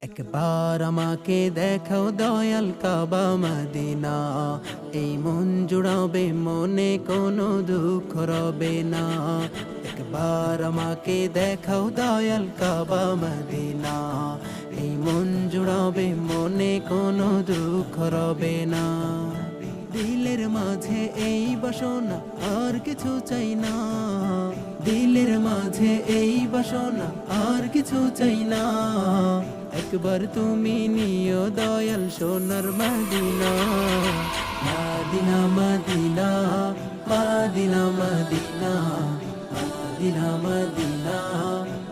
একবার আমাকে দেখাও দয়াল কাবা মদিনা, এই মন জুড়াবে মনে কোনো দুঃখ রবে না। একবার আমাকে দেখাও দয়াল কাবা মদিনা, এই মন জুড়াবে মনে কোনো দুঃখ রবে না। দিলের মাঝে এই বাসনা আর কিছু চাই না, দিলের মাঝে এই বাসনা আর কিছু চাই না। একবার তুমি নিও দয়াল সোনার Medina, Medina Medina Medina Medina Medina Medina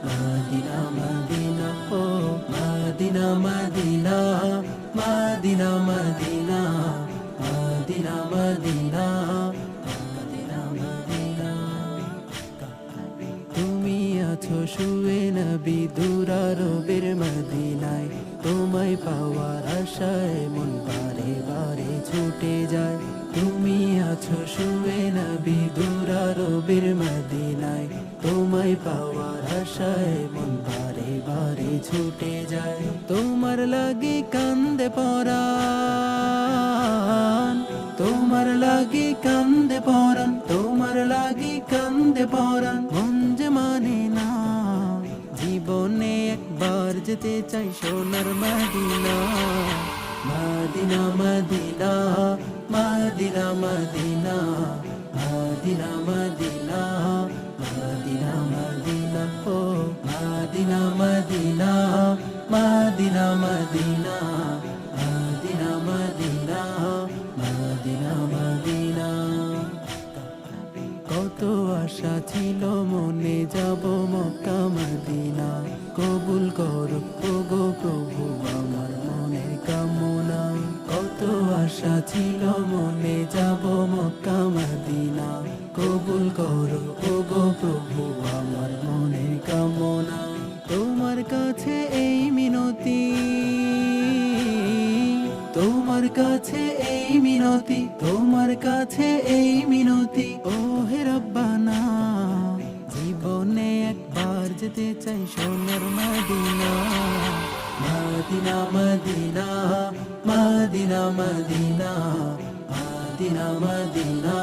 Medina Medina ও Medina Medina Medina Medina Medina Medina Medina Medina. তুমি আছো শুয়ে নবী দুরারবের মদিনায়, তোমায় পাওয়ার আশায় মন বারে বারে ছুটে যায়। তুমি আছো শুয়ে নবী দুরারবের মদিনায়, তোমায় পাওয়ার আশায় মন বারে বারে ছুটে যায়। তোমার লাগে কান্দে পরাণ, তোমার লাগে কান্দে পরাণ, তোমার লাগে কান্দে পরাণ। মন যে মানে না, জীবনে একবার যেতে চাই সোনার Medina, Medina Medina Medina Medina Medina Medina Medina Medina ও Medina Medina Medina Medina Medina Medina Medina Medina. কত আশা ছিল মনে যাব মক্কা মদিনা, কবুল করো ওগো প্রভু আমার মনের কামনা। কত আশা ছিল মনে যাব মক্কা মদিনা, কবুল করো ওগো প্রভু আমার মনের কামনা। তোমার কাছে এই মিনতি, তোমার কাছে এই মিনতি, তোমার কাছে এই মিনতি ও হে রব্বানা। জীবনে একবার যেতে চাই সোনার Medina, Medina Medina Medina Medina Medina Medina